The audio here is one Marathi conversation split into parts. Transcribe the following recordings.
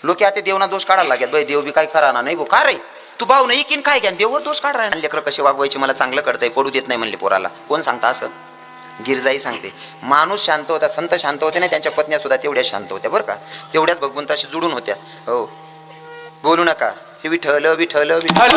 लोक आता देवना दोष काढायला लागेल, बाई देव बी काय करा ना नाही गो का रे तू भाऊ नाही की काय घ्या देव दोष काढ राहा. लेकरं कसे वागवायचे मला चांगलं कळतंय, पडू देत नाही म्हणले पोराला. कोण सांगता असं? गिरजाई सांगते. माणूस शांत होता, संत शांत होते ना, त्यांच्या पत्न्या सुद्धा तेवढ्या शांत होत्या बरं का, तेवढ्याच भगवंताशी जुडून होत्या. हो बोलू नका विठ्ठल विठ्ठल विठ्ठल.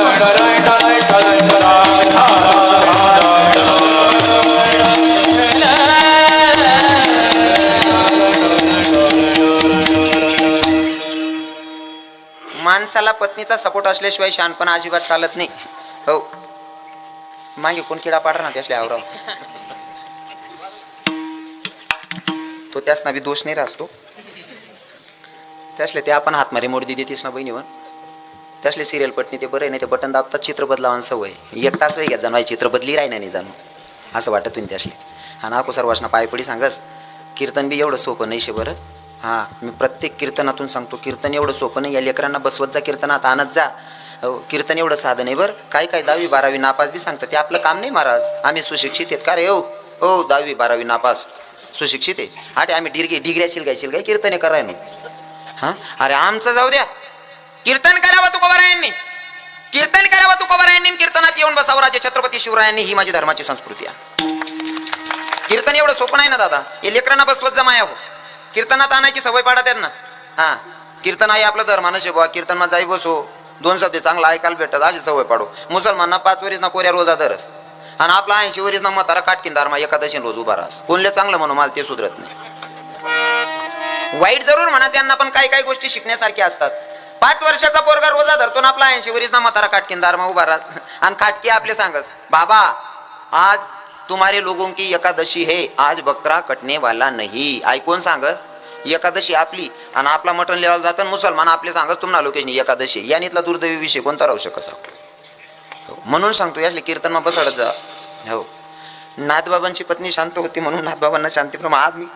माणसाला पत्नीचा सपोर्ट असल्याशिवाय शहाणपणा अजिबात चालत नाही. हो मागे कोण किडा पाडा ना त्यासल्या आवराव, तो त्यास ना बी दोष नाही राहतो. त्यासले ते आपण हातमारी मोड देतीस ना बहिणीवर, त्यासले सिरियल पटणी ते बरं नाही, ते बटन दाबतात चित्र बदलावान सवय. 1 तास वेळ घ्या जाणवाय चित्र बदली राही नाही जाणू असं वाटत तुम्ही त्यासले. हा ना सर्वांना पायपडी सांगस कीर्तन बी एवढं सोपं नाही शे बरं. हां मी प्रत्येक कीर्तनातून सांगतो, कीर्तन एवढं सोपं नाही. या लेकरांना बसवत जा, कीर्तनात आणत जा. कीर्तन एवढं साधं नाही बरं. काय 10वी 12वी नापास बी सांगतात, ते आपलं काम नाही महाराज. आम्ही सुशिक्षित आहेत का रे? हो 10वी 12वी नापास सुशिक्षित आहे. आटे आम्ही डिग्र्या शिलगायशील काय कीर्तने करायला. हां अरे आमचं जाऊ द्या, कीर्तन करावं तुकोबारायांनी, कीर्तन करावं तुकोबारायांनी, कीर्तनात येऊन बसावं राजे छत्रपती शिवरायांनी. ही माझी धर्माची संस्कृती आहे. कीर्तन एवढं सोपं नाही ना दादा. हे लेकरांना बसवत जा माया हो, कीर्तनात आणायची सवय पाडा त्यांना. हां कीर्तन आहे आपलं धर्मानं शेवा, कीर्तन मा जाई बसो, 2 शब्द चांगला ऐकायला भेटत अशी सवय पाडो. मुसलमानना 5 वरीस ना कोऱ्या रोजा धरस, आणि आपला 80 वरीस ना म्हातारा काटकीन दारमा एकादशी रोज उभा राहस. कोणले चांगलं म्हणू मला ते सुधरत नाही. वाईट जरूर म्हणा त्यांना, पण काही काही गोष्टी शिकण्यासारख्या असतात. 5 वर्षाचा पोरगा रोजा धरतो ना, आपला 80 वरीस ना म्हातारा काटकीन दारमा उभा राहस, आणि काटकी आपले सांगस बाबा आज तुम्हारे लोगों की एकादशी है, आज बकरा कटने वाला नहीं. ऐकून सांगस एकादशी आपली, आणि आपला मटण लेवायला जातं मुसलमान आपले सांगत तुम्हाला लोकेशनी एकादशी. यानीतला दुर्दैवी विषय कोणता राहू शकत. म्हणून सांगतो यासले कीर्तन मग बसडत जा. हो नाथबाबांची पत्नी शांत होती म्हणून नाथबाबांना शांतीप्रमाणे आज मी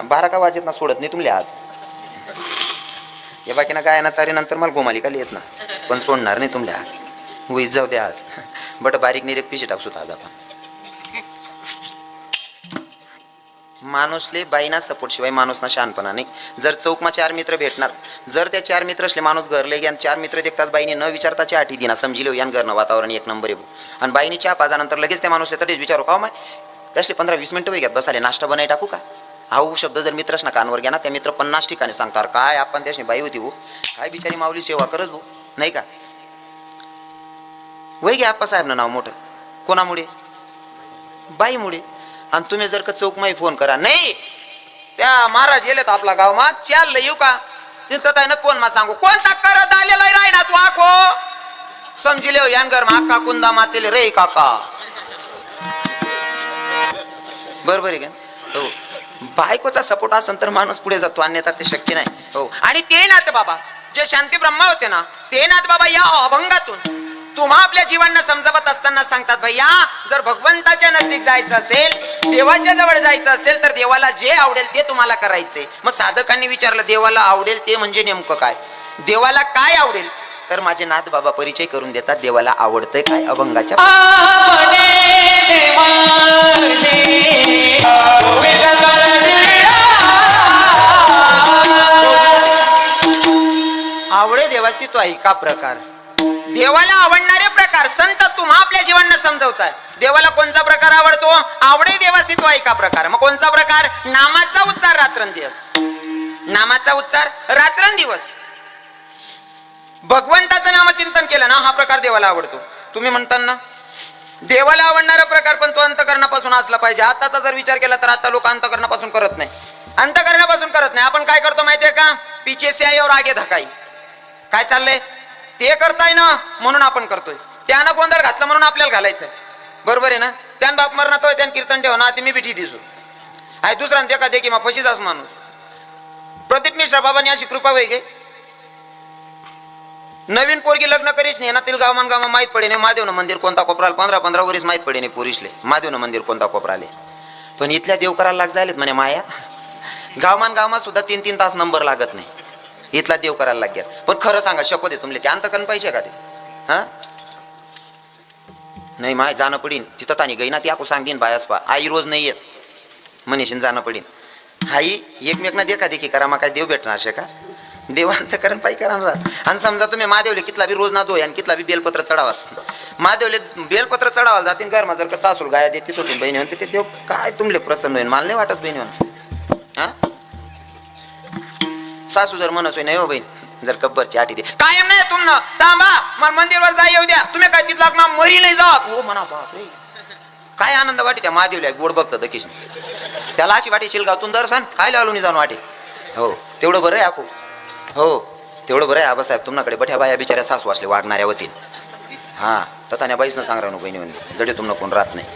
12 का वाजेत ना सोडत नाही तुमले. आज या बाकी ना गायना चारी नंतर मला गोमालिका येत ना, पण सोडणार नाही तुमले आज. होईच जाऊ द्या आज बट बारीक निरेक पिशी टाकसू आज आपण. माणूसले बाईना सपोर्ट शिवाय माणूसना शहाणपणा नाही. जर चौकमा 4 मित्र भेटणार, जर त्या 4 मित्र असले माणूस घरले घ्या, 4 मित्र देखताच बाईने न विचारता चहा आठी दिना समजिले यान घरनं वातावरण 1 नंबर आहे. आणि बाईने चहा पाजानंतर लगेच त्या माणूसले तरीच विचारू का माय त्यासले 15-20 मिनिटं वेगळ्यात बसाले नाश्ता बनाई टाकू का. हा शब्द जर मित्रच ना कानवर घ्या ना, त्या मित्र 50 ठिकाणी सांगतात काय आपण त्याशी बाई होती भाऊ, काय बिचारी माऊली सेवा करत भाऊ नाही का. वय घ्या आप्पासाहेब ना नाव मोठं कोणामुळे, बाईमुळे. आणि तुम्ही जर का चौकमाई फोन करा नाही त्या महाराज गेले तर आपला गाव मा चाल येऊ का तिथं ना फोन मा सांगू कोणता करत आलेला राय ना तू आखो समजिले हो यान घर मा काकुंदा मातेले रे काका. बरोबर आहे का. हो बायकोचा सपोर्ट असेल तर माणूस पुढे जातो, अन्यथा ते शक्य नाही. हो आणि ते नाथ बाबा जे शांती ब्रह्मा होते ना, ते नाथ बाबा या अभंगातून तुम्हा आपल्या जीवांना समजावत असताना सांगतात भैया जर भगवंताच्या नजदीक जायचं असेल, देवाच्या जवळ जायचं असेल तर देवाला जे आवडेल ते तुम्हाला करायचे. मग साधकांनी विचारलं देवाला आवडेल ते म्हणजे नेमकं काय, देवाला काय आवडेल, तर माझे नाथ बाबा परिचय करून देतात देवाला आवडतंय काय. अभंगाच्या आवडे देवासी तो ऐका प्रकार, देवाला आवडणारे प्रकार संत तुम्हा आपल्या जीवांना समजवताय. देवाला कोणता प्रकार आवडतो, आवडे देवासी तो ऐका प्रकार. मग कोणता प्रकार, नामाचा उच्चार रात्रंदिवस, नामाचा उच्चार रात्रंदिवस भगवंताचं नामचिंतन केलं ना, हा प्रकार देवाला आवडतो. तुम्ही म्हणताना देवाला आवडणारा प्रकार पण तो अंतकरणापासून असला पाहिजे. आताचा जर विचार केला तर आता लोक अंतकरणापासून करत नाही, अंतकरणापासून करत नाही. आपण काय करतो माहितीये का, पीछे से आई और आगे धकाई. काय चाललंय ते करताय ना म्हणून आपण करतोय, त्यानं गोंधळ घातला म्हणून आपल्याला घालायचंय. बरोबर आहे ना. त्यान बाप मरणात होय त्यान कीर्तन ठेवा ना, ती मी बिठी दिसू आहे दुसऱ्या देखा देखी मग फशीचाच माणूस. प्रदीप मिश्रा बाबांनी अशी कृपा होई गे, नवीन पोरगी लग्न करीच नाही ना, तिला गावामान गावा माहीत पडे नाही महादेवनं मंदिर कोणता कोपराला, 15-15 वर्ष माहीत पडे नाही पुरुषले महादेवनं मंदिर कोणता कोपराले. पण इथल्या देव करायला लाग जायलेत म्हणे माया, गावमान गावमा सुद्धा 3-3 तास नंबर लागत नाही, इथला देव करायला लागेल. पण खरं सांगा शपथ आहे तुमले ते अंतकरण पाहिजे का ते. हा नाही माय जाणं पडीन तिथं तानी गई ना ती आको सांगीन बायास पा आई रोज नाही येत म्हणेशीन जाणं पडीन. आई एकमेकना देखा देखी करा मग काय देव भेटणार शे का. देवांतकरण पायी करा. आणि समजा तुम्ही महादेवले कितला बी रोज ना दोय आणि कितला बी बेलपत्र चढावा, महादेवले बेलपत्र चढावाला जातील घरमा जर का सासूल गाया देतीच होती बहिणी म्हणते ते देव काय तुमले प्रसन्न होईल. मला नाही वाटत बहिणी म्हणून. हा सासू जर म्हणत होय नाही हो बहीण जर कब्बरची आठी दे कायम नाही तुमनं तांबा मला मंदिरवर जा येऊ द्या तुम्ही काय तिथला ना मरी नाही जात हो म्हणा. बापरे काय आनंद वाटे त्या महादेवला गोड बघतं दकीश त्याला अशी वाटे शिलगावतून दर्शन काय लावलो नाही जाऊन वाटे. हो तेवढं बरं आहे आकू. हो तेवढं बरं आहे आबासाहेब तुमच्याकडे बठ्या बाया बिचाऱ्या सासू असले वागणाऱ्या होतील. हां तथाण्या बाईच ना सांगा बहिणी म्हणजे जडे तुम्हाला कोण राहत नाही.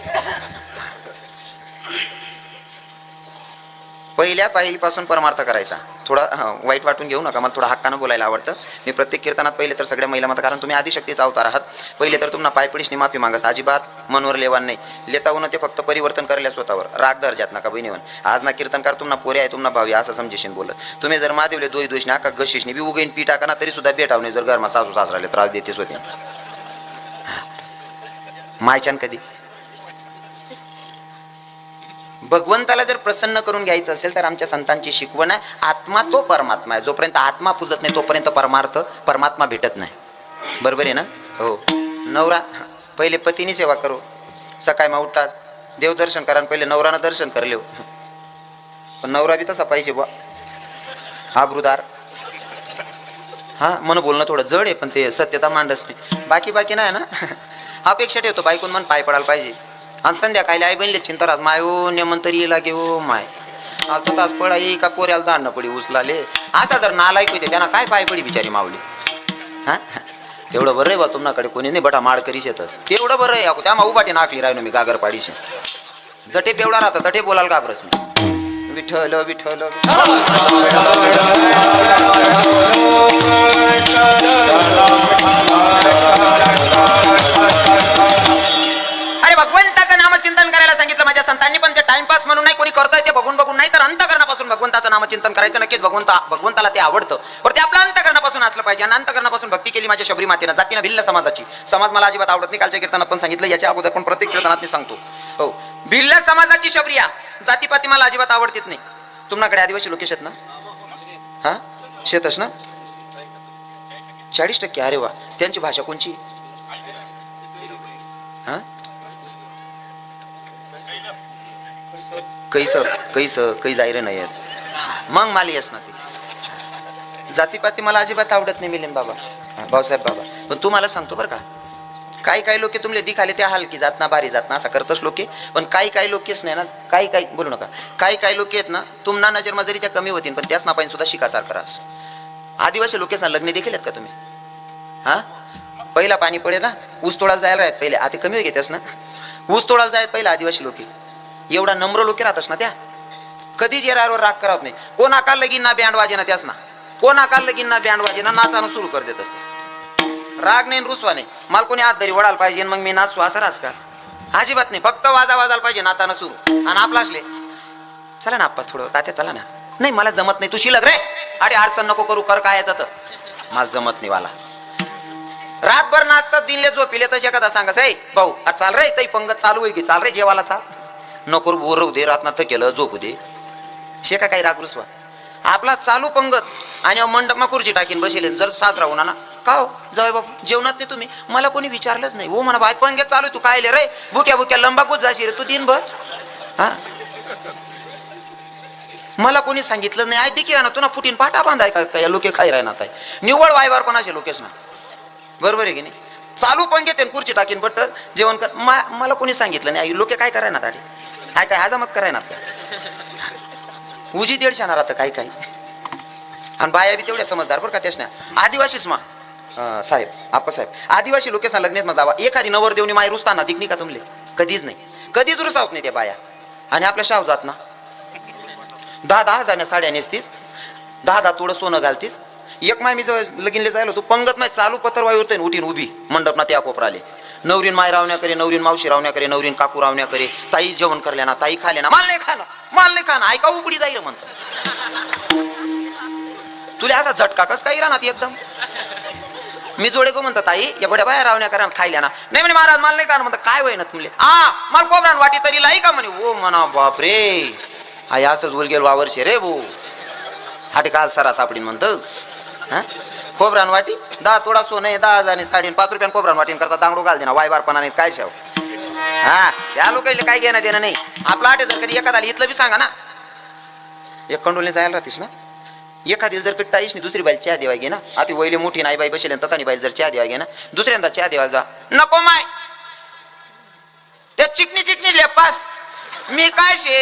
पहिल्या पायरीपासून परमार्थ करायचा. थोडा वाईट वाटून घेऊ नका, मला थोडा हक्कानं बोलायला आवडतं. मी प्रत्येक कीर्तनात पहिले तर सगळ्या महिला मत कारण तुम्ही आदिशक्तीचा अवतार आहात. पहिले तर तुम्हाला पायपडीसनी माफी मागास अजिबात मनवर लेवान नाही. लेता होणं ते फक्त परिवर्तन करल्या स्वतःवर राग दर्जात नका बहिणीवन. आज ना कीर्तनकार तुम्हाला पोरे आहे तुम्हाला भावी असं समजेशीन बोलत. तुम्ही जर महादेवले दोष दोषने आका गशीशने बी उगेन पी टाका ना तरी सुद्धा बेटावणे जर घरमा सासू सासराले त्रास देतेच होते. मायच्यान कधी भगवंताला जर प्रसन्न करून घ्यायचं असेल तर आमच्या संतांची शिकवण आहे आत्मा तो परमात्मा आहे. जोपर्यंत आत्मा पूजत नाही तोपर्यंत परमात्मा भेटत नाही. बरोबर आहे ना. हो नवरा पहिले पतीनी सेवा करो सकाळी मग उठताच देवदर्शन करा पहिले नवरानं दर्शन करले. पण नवरा बी तसा पाहिजे बा आबरूदार. हा मन बोलणं थोडं जड आहे पण ते सत्यता मांडच बाकी नाही ना. अपेक्षा ठेवतो बायकून मन पाय पडायला पाहिजे. आणि संध्याकाळी आई बनले चिंतरात मायो नेमंतरी येला घेऊ माय आता तास पडा येई का पोऱ्याला दांडणं पडी उचलाले असा जर नालायक होते त्यांना काय पाय पडी बिचारी मावली. हा तेवढं बरं आहे बा तुमच्याकडे कोणी नाही बटा माड करीच येतच तेवढं बरं आहे. त्या उभाटी नाकली राहिलो मी गागर पाडीशी जटे पेवडा राहता तटे बोलाल घाबरस मी विठ्ठल विठ्ठल. अरे भगवंताचं नामचिंतन करायला सांगितलं माझ्या संतांनी पण ते टाइमपास म्हणून नाही कोणी करतोय ते बघून नाही तर अंतकरणापासून भगवंताचं नामचिंतन करायचं. नक्कीच भगवंताला ते आवडतं पण ते आपलं अंतकरणापासून असलं पाहिजे. आणि अंतकरणापासून भक्ती केली माझ्या शबरी मातेनं जातीनं भिल्ल समाजाची. समाज मला अजिबात आवडत नाही. कालच्या कीर्तनात पण सांगितलं याच्या अगोदर पण प्रत्येक कीर्तनात मी सांगतो. हो भिल्ल समाजाची शबरिया जातीपाती मला अजिबात आवडतीत नाही. तुमच्याकडे आदिवासी लोक शेत ना. हा शेतच ना 40%. अरे वा त्यांची भाषा कोणची. हा काही जायरे नाही आहेत मग माली येस ना ते जातीपाती मला अजिबात आवडत नाही मिलिंद बाबा भाऊसाहेब बाबा. पण तुम्हाला सांगतो बरं का काही लोक तुमले दिखाले त्या हलकी जात ना बारी जात ना असा करतच लोके. पण काही लोकेच नाही ना काही बोलू नका. काही लोक आहेत ना तुम्हाला नजरमा जरी त्या कमी होतील पण त्याच नापाईन सुद्धा शिकासारखं रास. आदिवासी लोकेच ना लग्न देखील आहेत का तुम्ही. हा पहिला पाणी पडे ना ऊस तोडायला जायला आहेत पहिले आता कमी घेतेस ना ऊस तोडायला जायत पहिले आदिवासी लोक एवढा नम्र लोके राहतस ना त्या कधीच येरावर राग करत नाही. कोण आकाल लगीन ना बँड वाजे ना त्याच ना कोण आकाल लगीन ना बँड वाजे ना नाचानं सुरू कर देत असते. राग नाही रुसवा नाही. मला कोणी हात धरी वडायला पाहिजे मग मी नाचू असं रास का अजिबात नाही. फक्त वाजायला पाहिजे नाचानं सुरू. आणि आपला असले चला ना आप्पा थोडं तात्या चला ना नाही मला जमत नाही तू शिलक रे अरे अडचण नको करू कर काय येतं मला जमत नाही. मला रातभर नाचतात दिनले झोपिले तसे एखादा सांगास ए भाऊ चाल रे तई पंगत चालू आहे की चाल रे जेवायला चाल नको बोरवू दे रातना थकेलं झोपू दे शेका काही राग रुसवा. आपला चालू पंगत आणि मंडपमा खुर्ची टाकीन बसेल जर साजरा होणार ना का हो जाऊ बाबू जेवणात नाही तुम्ही मला कोणी विचारलंच नाही. हो म्हणा बाय पंगत चालू तू काय रे भुक्या लंबाकूच जाशी रे तू दिनभर. हा मला कोणी सांगितलं नाही. ऐक की ना तुला फुटीन पाटा बांधाय का लोके काय राहणार आहे निव्वळ वायवार पण असे लोकेश ना बरोबर आहे की नाही. चालू पंगत खुर्ची टाकीन बट जेवण कर मला कोणी सांगितलं नाही. लोके काय करायना ताडी काय हजामत करायना उजी 150 राहतं काही आणि बाया बी तेवढ्या समजदार बरं का त्याच ना. आदिवासीच मा साहेब आप्पासाहेब आदिवासी लोकेशना लग्नेच मा जावा एखादी नवरदेवनी माय रुसताना दिखणी का तुमले कधीच नाही कधीच रुसावत नाही त्या बाया. आणि आपल्या शाव जात ना 10 हजार साड्या नेसतीस 10 तोडं सोनं घालतीस. एक माय मी लगीनले जायला तू पंगत माय चालू पत्र वाय होतोय उठीन उभी मंडप ना त्या कोपराले नवरीन माय रावण्या करे नवरीन मावशी रावण्या करे नवरीन काकू रावण्या करे ताई जेवण करल्या ना ताई खाल्या ना माल नाही खाना ऐका उबडी जाईल म्हणतो. तुला असा झटका कस काही राहणार एकदम मी जोडे गो म्हणतात ताई या बड्या बाया रावण्या करा खायल्या ना नाही म्हणे महाराज माल नाही का म्हणतात काय वय ना तुमले मला कोबरान वाटी तरी लाई का म्हणे ओ म्हणा बाप रे हा असंच बोल गेलो वावरशे रे भो हाटे काल सरा सापडीन म्हणतं हा खोबरान वाटी 10 तोडा सोनं आहे 10,000 साडी 5 रुपयान खोबरान वाटीन करता दांगडू घाल देना वाय बारपणाने काय शाव. हा या लोकांना काय घेणं देणं नाही. आपला 8,000 कधी एखादा आली इथलं बी सांगा ना. एक कंडोलने जायला राहतीस ना एखादी जर पिट्टा येईस दुसरी बाई चहा देवा घे ना. आता वैली मोठी नाही बाई बसेल ततानी बाई जर चहा देवा घे ना दुसऱ्यांदा चहा देवा जा नको माय त्या चिकनी लेपास मी काय शे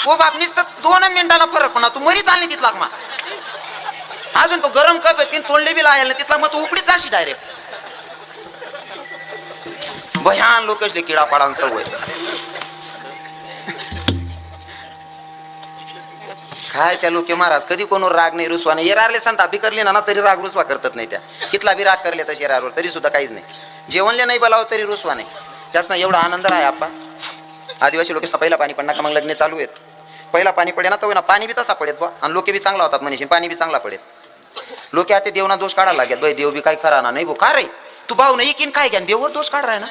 ओ बापनीच तर 2 मिनिटाला फरक पडणार तू मरी चालली तिथला मा अजून तो गरम कप आहे 3 तोंडले बी लायला तिथला मग तू उकडीत जाशी डायरेक्ट. भयान लोक असले किडा पाडान सवय. काय त्या लोके महाराज कधी कोणावर राग नाही रुसवा नाही. येरारले संता बी करले ना तरी राग रुसवा करतात नाही. त्या कितला बी राग करले तसे येरारवर तरी सुद्धा काहीच नाही. जेवणले नाही बोलावं तरी रुसवा नाही. त्यासना एवढा आनंद आहे आपा. आदिवासी लोकांना पहिला पाणी पडणार का मग लग्न चालू आहेत. पहिला पाणी पडे ना तो ना पाणी बी तसा पडेत बा आणि लोके बी चांगला होतात मनीषी पाणी बी चांगला पडेत. लोके आता देवना दोष काढायला लागेल बाई देव बी काय खरा ना नाही भो का रे तू भाऊ नाही किन काय घ्या देववर दोष काढ राय ना.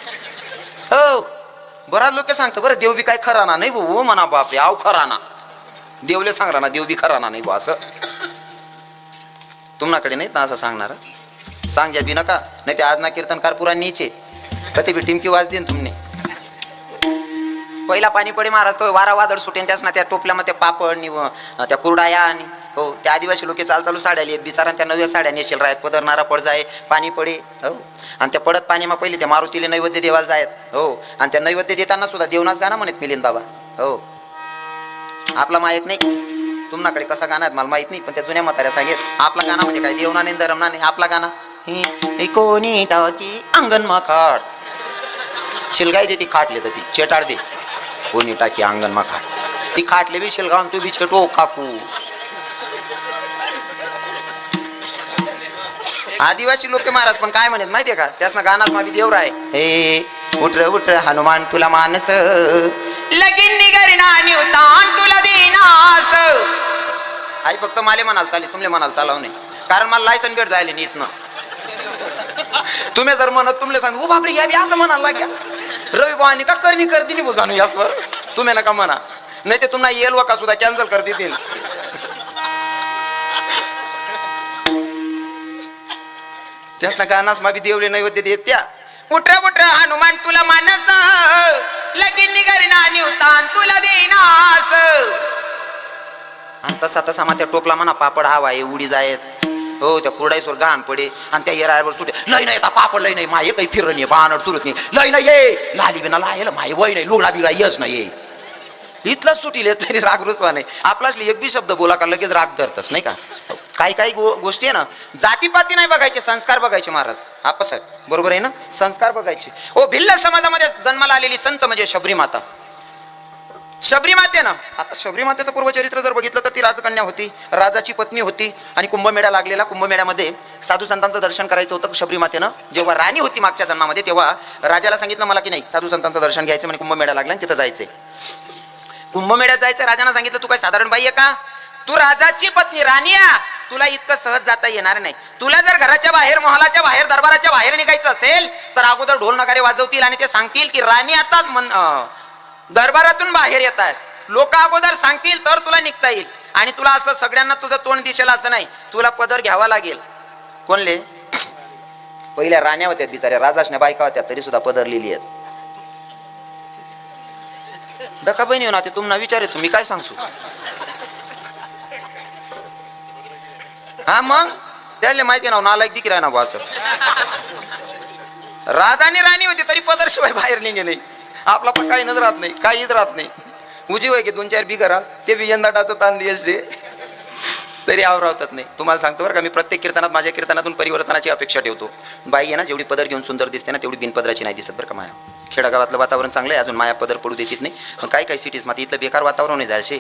हो बराच लोक सांगतो बरं देव बी काय खरा ना नाही भाऊ म्हणा बापरे आव खरा ना देवले सांग ना देव बी खरा ना नाही बा असं तुम्हाकडे नाही ना असं सांगणार सांग बी नका नाही ते आज ना कीर्तनकार पुरा नीचे कधी बी टिमकी वाज देईन तुमने. पहिला पाणी पडे महाराज तो वारा वादळ सुटेन त्यास ना त्या टोपल्यामध्ये पापड त्या कुरडाया आणि हो त्या आदिवासी लोक चालू साड्या लिहित बिचारा त्या नव्या साड्या नेशील राहत पदरणारा पड जाय पाणी पडे हो आणि त्या पडत पाणी मग पहिले त्या मारुतीले नैवेद्य देवाला जायत हो आणि त्या नैवेद्य देताना सुद्धा देवनाच गाणं म्हणत मिलिंद बाबा हो. आपला माहीत नाही तुम्हाकडे कसा गाणं आहे मला माहित नाही पण त्या जुन्या म्हाताऱ्या सांगेत आपला गाणं म्हणजे काय देवना नाही धरमना नाही. आपला गाणं कोणी टाकी अंगण मा खाट शिलगाई दे ती खाटले तर ती चेटाड दे कोणी टाकी अंगण मा खाट ती खाटले बी शिलगाव तू बीच टो काकू. आदिवासी लोक महाराज पण काय म्हणत माहितीये का त्यासना गानाच माबी देवर आहे हे उठर उठर हनुमान तुला मानस लगीन निगरणा निवतान तुला देनास. आई फक्त माले म्हणाल चालेल तुमले म्हणाल चालाव नाही कारण मला लायसन भेट जायला नीच ना. तुम्ही जर म्हणत तुमले सांग ओ बापरे या बी असं म्हणाला लागल्या रवी भावानी का करणी कर दिली बुजानू यासवर तुम्ही नका म्हणा नाही ते तुम्हाला येल वका सुद्धा कॅन्सल कर देतील. त्यासना गानास माबी देवले नैवेद्य देत त्या उठरा उठरा हनुमान तुला मानस लगीन निगरणा निवतान तुला देनास. आणि तसा तसा मा त्या टोपला म्हणा पापड हवा आहे उडी जायत हो त्या कुरडाईसवर घाण पडे आणि त्या येरावर सुटे लय नाही पापड लय नाही माये काही फिरण ये बाणड सुरत नाही लय नाही ये लाली बिना लायला माये वय नाही लुगडा बिगडा येच नाही इथलंच सुटील तरी राग रुसवा नाही. आपलाच एक बी शब्द बोला का लगेच राग धरतस नाही का. काही काही गोष्टी आहे ना जातीपाती नाही बघायचे संस्कार बघायचे महाराज आपस बरोबर आहे ना संस्कार बघायचे. ओ भिल्ल समाजामध्ये जन्माला आलेली संत म्हणजे शबरी माता. शबरी माते ना आता शबरी मातेचं पूर्वचरित्र जर बघितलं तर ती राजकन्या होती राजाची पत्नी होती आणि कुंभमेळा लागलेला कुंभमेळ्यामध्ये साधू संतांचं दर्शन करायचं होतं. शबरी मातेनं जेव्हा राणी होती मागच्या जन्मामध्ये तेव्हा राजाला सांगितलं मला की नाही साधू संतांचं दर्शन घ्यायचं म्हणजे कुंभमेळा लागला आणि तिथं जायचंय. कुंभमेळ्यात जायचं राजानं सांगितलं तू काय साधारण बाई आहे का तू राजाची पत्नी राणी आहे तुला इतकं सहज जाता येणार नाही. तुला जर घराच्या बाहेर महालाच्या बाहेर दरबाराच्या बाहेर निघायचं असेल तर अगोदर ढोल नगारे वाजवतील आणि ते सांगतील की राणी आता दरबारातून बाहेर येत आहेत. लोक अगोदर सांगतील तर तुला निघता येईल आणि तुला असं सगळ्यांना तुझं तोंड दिसेल असं नाही तुला पदर घ्यावा लागेल. कोणले पहिल्या राण्या होत्या बिचाऱ्या राजाशने बायका होत्या तरी सुद्धा पदर लिहिली आहेत. दका बहिणी ना ते तुम्हाला विचारे तुम्ही काय सांगू हा मग त्याला माहिती ना नालायक दिकी राह ना असं राजाने राणी होती तरी पदरशिवाय बाहेर निघे नाही. आपला पण काही नजर राहत नाही काहीच राहत नाही. उजी होय की 2-4 बिगर ते बी यंदाटाचं ताण द्यायचे तरी आवरावतात नाही. तुम्हाला सांगतो बरं का मी प्रत्येक कीर्तनात माझ्या कीर्तनातून परिवर्तनाची अपेक्षा ठेवतो. बाई आहे ना जेवढी पदर घेऊन सुंदर दिसते ना तेवढी बिनपदराची नाही दिसत बरं का. माया खेडागावातलं वातावरण चांगलं आहे अजून माया पदर पडू देत नाही पण काही काही सिटीज मध्ये इथलं बेकार वातावरण नाही जायचे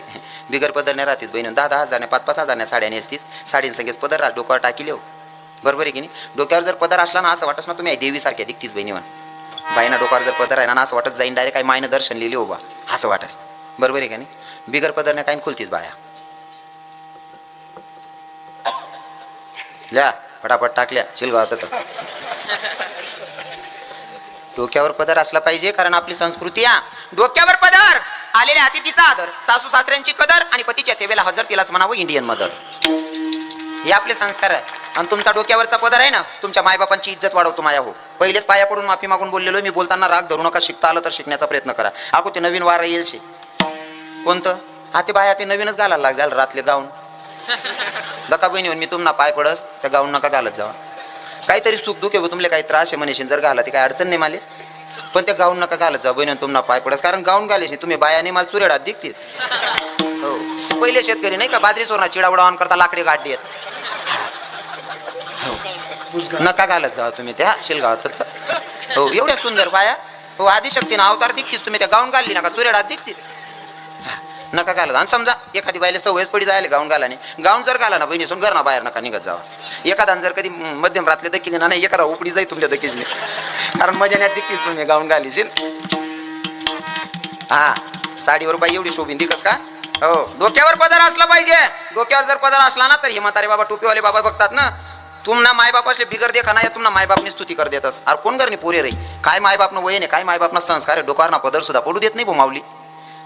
बिगर पदर नाही राहतीस बहिणी 10-10 हजार 5-5 हजार साड्या असतीस साडींसंगेच पदर राहा डोक्यावर टाकी लेव बरोबर आहे की नाही. डोक्यावर जर पदर असला ना असं वाटत ना तुम्ही देवीसारख्या दिखतीस बहिणी म्हणून बाईना डोक्यावर जर पदर आहे ना असं वाटत जाईन डायरेक्ट काही मायनं दर्शन लिहिले उभा असं वाटत बरोबर आहे का नाही. बिगर पदर नाही काही खुलतीस बाया ल्या फटाफट टाकल्या शिलगावात डोक्यावर पदर असला पाहिजे कारण आपली संस्कृती डोक्यावर पदर आलेल्या अतिथीचा आदर सासू सासऱ्यांची कदर आणि पतीच्या सेवेला हजर तिलाच म्हणावं इंडियन मदर हे आपले संस्कार आहे. आणि तुमचा डोक्यावरचा पदर आहे ना, तुमच्या मायबापांची इज्जत वाढवतो माया हो. पहिलेच पाया पडून माफी मागून बोललेलो मी. बोलताना राग धरू नका. शिकता आलं तर शिकण्याचा प्रयत्न करा. अगो ते नवीन वारं येईल शे. कोणतं? हा ते बाया ते नवीनच घालायला लागेल रातले गाऊन. दका बहिणी मी तुम्हाला पाय पडस त्या गाऊन नका घालत जावा. काहीतरी सुख दुख आहे तुमले काही त्रास आहे म्हणेशील जर घाला ते काही अडचण नाही माले, पण त्या गाऊन नका घालत जा बहिणी तुम्हाला पाय पडस. कारण गाऊन घालेशी तुम्ही बायाने मला चुरेडात दिखतीस. हो पहिले शेतकरी नाही का बाजरी सोडणार चिडावडा ऑन करता लाकडे गाडी येत. नका घालत जा तुम्ही त्या शिलगावात. हो एवढ्या सुंदर बाया हो आदिशक्तीनं अवतार दिखतीस तुम्ही त्या गाऊन घालली नका चुरेडात दिखतीस. नका घालत. आणि समजा एखादी बाईला सवयच पडी जायला गाऊन घालाने, गाऊन जर घाला ना बहिणी सोन घरना बाहेर नका निघत जावा. एखादा जर कधी मध्यम रातले दखिले ना नाही एखादा उपडी जाई तुमच्या दखीने, कारण मजाण्यात दिखतीस तुम्ही गाऊन घालीशील. हा साडीवर बाई एवढी शोभीन दिकस का. हो डोक्यावर पदर असला पाहिजे. डोक्यावर जर पदर असला ना तर हे म्हातारे बाबा टोपीवाले बाबा बघतात ना, तुम्हाला मायबाप असले बिगर देखा नाही तुम्हाला मायबापनी स्तुती कर देतस. अरे कोण करणे पोरे रे काय मायबापनं वय नाही काय मायबापना संस्कार आहे. डोकावरना पदर सुद्धा पडू देत नाही माऊली.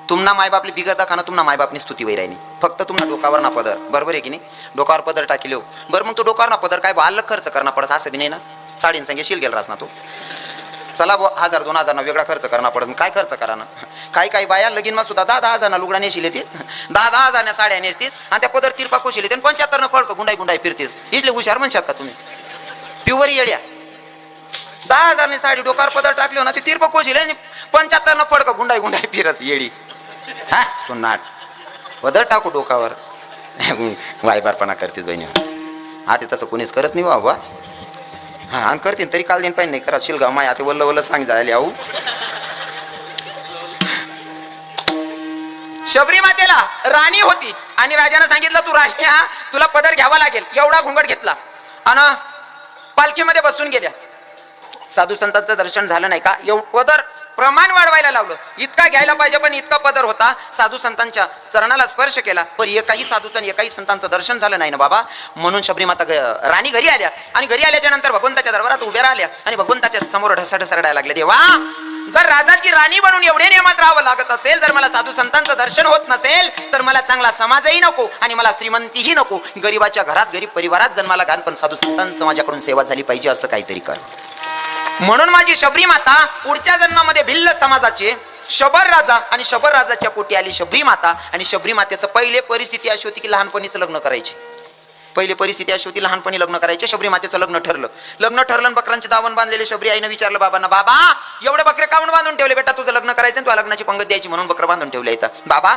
तुम्हाला मायबापली बिगर दाखाना तुम्हाला मायबापनी स्तुती वय राहिली. फक्त तुम्हाला डोकावर ना पदर बरोबर आहे की नाही. डोकावर पदर टाकी लो बरं मग तो डोकावर ना पदर काय अलग खर्च करणं पडस असं बी नाही ना. साडीन संगे शिल गेल रास ना तो चला 1000-2000 ना वेगळा खर्च करणं पडत. काय खर्च करा ना. काही बाया लगीन मग सुद्धा 10,000 लुगडा नेशील येते 10,000 साड्या नेसतीस आणि त्या पदर तिरपा कोशील येते 75 फळक गुंडाई फिरतीस. इथले हुशार म्हणशात का तुम्ही प्युअर येड्या. 10,000 साडी डोकार पदर टाकले ना ते तिरपा कोशील 75 फळक गुंडाई फिरस येडी. हा सुनाट पदर टाकू डोकावर वायबारपणा करतीस बहिणी. आठ तसं कोणीच करत नाही बाबा. हा आणि करतील तरी काल दिन पाहिजे नाही करा शिलगाव माय आता वल्ल सांग जायला आऊ. शबरी मातेला राणी होती आणि राजाने सांगितलं तू राणी हा तुला पदर घ्यावा लागेल. एवढा घुंगट घेतला आणि पालखीमध्ये बसून गेल्या. साधू संतांचं दर्शन झालं नाही का. पदर प्रमाण वाढवायला लावलं. इतका घ्यायला पाहिजे पण इतका पदर होता. साधू संतांच्या चरणाला स्पर्श केला पण एकाही साधूचं एकाही संतांचं दर्शन झालं नाही ना बाबा. म्हणून शबरी माता राणी घरी आल्या आणि घरी आल्याच्या नंतर भगवंताच्या दरबारात उभ्या राहिल्या आणि भगवंताच्या समोर ढसाढसरडायला लागले. देवा जर राजाची राणी बनून एवढे नियमात राहावं लागत असेल, जर मला साधू संतांचं दर्शन होत नसेल तर मला चांगला समाजही नको आणि मला श्रीमंतीही नको. गरीबाच्या घरात गरीब परिवारात जन्माला घाल पण साधू संतांचं माझ्याकडून सेवा झाली पाहिजे असं काहीतरी कर. म्हणून माझी शबरी माता पुढच्या जन्मामध्ये भिल्ल समाजाचे शबर राजा आणि शबर राजाच्या पोटी आली शबरी माता. आणि शबरी मातेचं पहिले परिस्थिती अशी होती की लहानपणीचं लग्न करायचे. पहिली परिस्थिती अशी होती लहानपणी लग्न करायचे. शबरी मातेचं लग्न ठरलं बकरांचे दावण बांधलेले. शबरी आईनं विचारलं बाबांना बाबा एवढे बकरे काऊन बांधून ठेवले बेटा. तुझं लग्न करायचं तुला लग्नाची पंगत द्यायची म्हणून बकरं बांधून ठेवले येतं. बाबा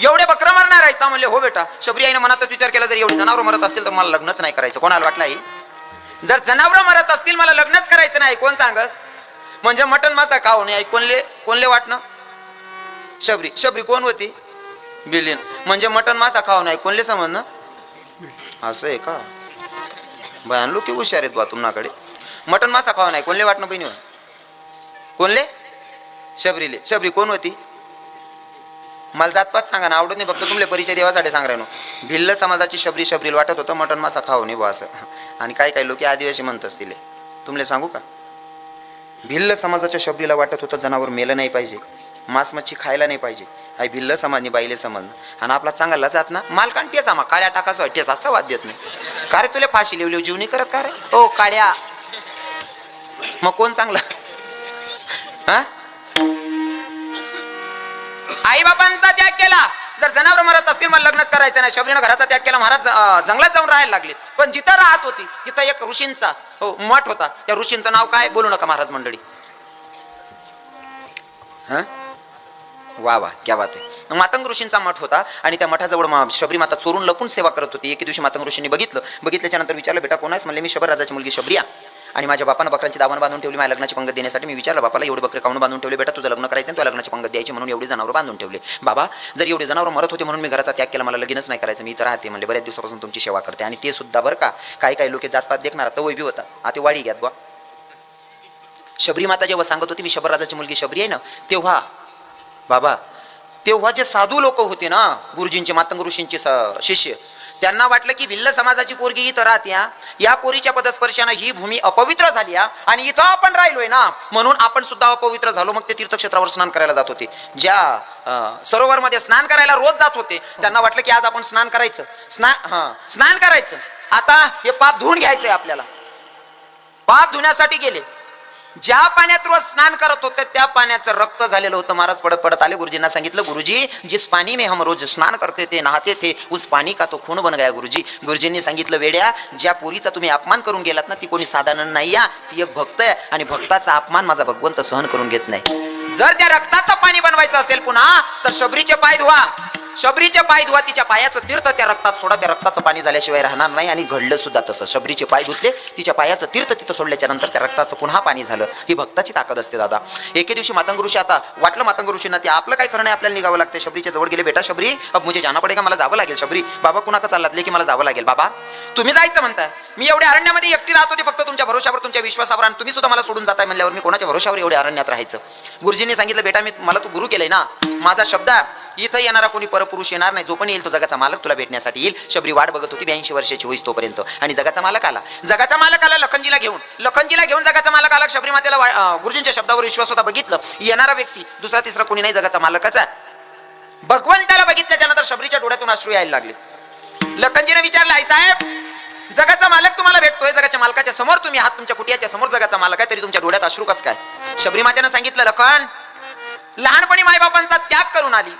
एवढे बकरं मरणार आहेत म्हणले हो बेटा. शबरी आईनं मनातच विचार केला जर एवढे जनावर मरत असतील तर मला लग्नच नाही करायचं. कोणाला वाटलं आई जर जनावर मरत असतील मला लग्नच करायचं नाही कोण सांगस. म्हणजे मटन मासा खाऊ नये कोणले वाटणं. शबरी कोण होती बिलीन म्हणजे मटन मासा खाऊ नये कोणले समजणं. असं आहे का बयान लोक हुशार आहेत बा तुम्हाकडे. मटन मासा खावा नाही कोणले वाटणं बहिणी कोणले शबरीले. शबरी कोण होती मला जातपात सांगा ना आवडत नाही फक्त तुमले परिचय देवासाठी सांग राहिनो. भिल्ल समाजाची शबरी वाटत होतं मटन मासा खाऊ नये बा असं. आणि काही लोक आदिवासी म्हणत असतील तुमले सांगू का. भिल्ल समाजाच्या शबरीला वाटत होतं जनावर मेलं नाही पाहिजे मांस मच्छी खायला नाही पाहिजे. आई भिल्ल समाजनी बाईले समजणं आणि आपला चांगला जात ना मालकान टेच आम्हा काळ्या टाकाचं टेच असं वाद देत नाही. का रे तुला फाशी लिवली जीव नाही करत का रे हो काळ्या. मग कोण चांगला हा. आई बाबांचा त्याग केला. जर जनावर मरत असतील मला लग्नच करायचं नाही. शबरीनं घराचा त्याग केला. महाराज जंगलात जाऊन राहायला लागले. पण जिथं राहत होती तिथं एक ऋषींचा हो मठ होता. त्या ऋषींचं नाव काय बोलू नका महाराज मंडळी. हा वा क्या बात आहे. मातंग ऋषींचा मठ होता आणि त्या मठाजवळ शबरी माता चोरून लपून सेवा करत होती. एके दिवशी मातंग ऋषींनी बघितल्याच्या नंतर विचारलं बेटा कोण आहेस. म्हणले मी शबर राजाची मुलगी शबरिया आणि माझ्या बापानं बकरांची दावण बांधून ठेवली माझ्या लग्नाची पंगत देण्यासाठी. मी विचारलं बापाला एवढे बकरे काऊन बांधून ठेवले बेटा. तुझं लग्न करायचं तुला लग्नाची पंगत द्यायची म्हणून एवढी जनावर बांधून ठेवले. बाबा जर एवढे जनावर मरत होते म्हणून मी घराचा त्याग केला मला लगीनच नाही करायचं. मी इथं राहते म्हणले बऱ्याच दिवसापासून तुमची सेवा करते आणि ते सुद्धा बरं का काही लोक जातपात देखणार तवय बी होता. आता वाडी घ्यात बा. शबरी माता जेव्हा सांगत होती मी शबर राजाची मुलगी शबरी आहे ना तेव्हा बाबा तेव्हा जे साधू लोक होते ना गुरुजींचे मातंग ऋषींचे शिष्य त्यांना वाटलं की भिल्ल समाजाची पोरगी इथं राहत्या या पोरीच्या पदस्पर्शानं ही भूमी अपवित्र झाली आणि इथं आपण राहिलोय ना म्हणून आपण सुद्धा अपवित्र झालो. मग ते तीर्थक्षेत्रावर स्नान करायला जात होते. ज्या सरोवरमध्ये स्नान करायला रोज जात होते त्यांना वाटलं की आज आपण स्नान करायचं स्नान करायचं आता हे पाप धुवून घ्यायचंय आपल्याला. पाप धुण्यासाठी गेले. ज्या पाण्यात रोज स्नान करत होते त्या पाण्याचं रक्त झालेलं होतं. महाराज पडत पडत आले, गुरुजींना सांगितलं, गुरुजी जिस पानी में हम रोज स्नान करते थे, नहाते थे, उस पानी का तो खून बन गया गुरुजी. गुरुजींनी सांगितलं, वेड्या, ज्या पोरीचा तुम्ही अपमान करून गेलात ना ती कोणी साधारण नाही या, ती एक भक्त आहे आणि भक्ताचा अपमान माझा भगवंत सहन करून घेत नाही. जर त्या रक्ताचं पाणी बनवायचं असेल पुन्हा तर शबरीचे पाय धुवा. शबरीचे पाय धुवा, तिच्या पायाचं तीर्थ त्या रक्तात सोडा. त्या रक्ताचं पाणी झाल्याशिवाय राहणार नाही. आणि घडलं सुद्धा तसं. शबरीचे पाय धुतले, तिच्या पायाचं तीर्थ तिथं सोडल्याच्या नंतर त्या रक्ताचं पुन्हा पाणी झालं. ही भक्ताची ताकद असते दादा. एके दिवशी मातंग ऋषी, आता वाटलं मातंग ऋषींना ते आपलं काय खरं नाही, आपल्याला निघावं लागतं. शबरीच्या जवळ गेले, बेटा शबरी अब मुझे जाना पडेगा, मला जावं लागेल. शबरी, बाबा कुणाका चाललात की मला जावं लागेल. बाबा तुम्ही जायचं म्हणताय, मी एवढ्या अरण्यामध्ये एकटी राहत होते फक्त तुमच्या भरोशावर, तुमच्या विश्वासावर, आणि तुम्ही सुद्धा मला सोडून जाताय म्हणल्यावर मी कोणाच्या भरोशावर एवढ्या अरण्यात राहायचं. गुरुजींनी सांगितलं, बेटा मी मला तू गुरु केलंय ना, माझा शब्द इथं येणारा कोणी परपुरुष येणार नाही. जो पण येईल तो जगाचा मालक तुला भेटण्यासाठी येईल. शबरी वाट बघत होती 82 वर्षाची होईस तोपर्यंत, आणि जगाचा मालक आला. जगाचा मालक आला लखनजीला घेऊन जगाचा मालक आला. शबरी मातेला गुरुजींच्या शब्दावर विश्वास होता. बघितलं येणारा व्यक्ती दुसरा तिसरा कोणी नाही, जगाचा मालकच आहे. भगवंताला बघितल्याच्या नंतर शबरीच्या डोळ्यातून अश्रू यायला लागले. लखनजीने विचारलं, आई साहेब जगाचा मालक तुम्हाला भेटतोय, जगाच्या मालकाच्या समोर तुम्ही आहात, तुमच्या कुटियाच्या समोर जगाचा मालक आहे, तरी तुमच्या डोळ्यात अश्रू कस काय? शबरी मातेनं सांगितलं, लखन लहानपणी मायबापांचा त्याग करून आली.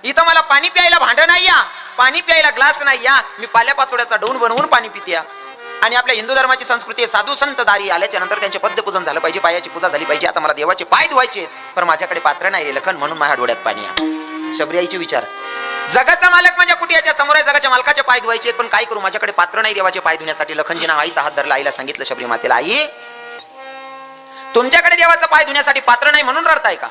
इथं मला पाणी प्यायला भांडं नाही या, पाणी प्यायला ग्लास नाही या, मी पाल्या पाचोड्याचा डोन बनवून पाणी पिते. आणि आपल्या हिंदू धर्माची संस्कृती साधू संत दारी आल्याच्या नंतर त्यांचे पद्यपूजन झालं पाहिजे, पायाची पूजा झाली पाहिजे. आता मला देवाचे पाय धुवायचे, पण माझ्याकडे पात्र नाही रे लखन, म्हणून माझ्या डोळ्यात पाणी आहे. शबरी आईचे विचार, जगाचा मालक माझ्या कुटियाच्या समोर आहे, जगाच्या मालकाचे पाय धुवायचे, पण काय करू, माझ्याकडे पात्र नाही देवाचे पाय धुण्यासाठी. लखनजीनं आईचा हात धरला. आईला सांगितलं शबरी मातेला, आई तुमच्याकडे देवाचा पाय धुण्यासाठी पात्र नाही म्हणून रडताय का?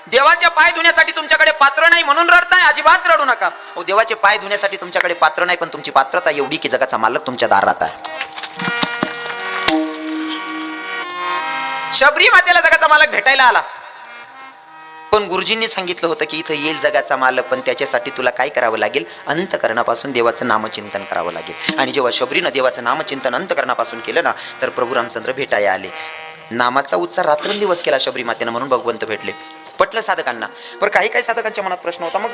देवाचे पाय धुण्यासाठी तुमच्याकडे पात्र नाही म्हणून रडताय? अजिबात रडू नका. देवाचे पाय धुण्यासाठी तुमच्याकडे पात्र नाही, पण तुमची पात्रता एवढी की जगाचा मालक तुमच्या दारात आहे. शबरी मातेला जगाचा मालक भेटायला आला, पण गुरुजींनी सांगितलं होतं की इथं येईल जगाचा मालक, पण त्याच्यासाठी तुला काय करावं लागेल, अंतकरणापासून देवाचं नामचिंतन करावं लागेल. आणि जेव्हा शबरीनं देवाचं नामचिंतन अंतकरणापासून केलं ना, तर प्रभू रामचंद्र भेटायला आले. नामाचा उच्चार रात्रंदिवस केला शबरी मातेनं, म्हणून भगवंत भेटले. पटलं साधकांना. पण काही साधकांच्या मनात प्रश्न होता, मग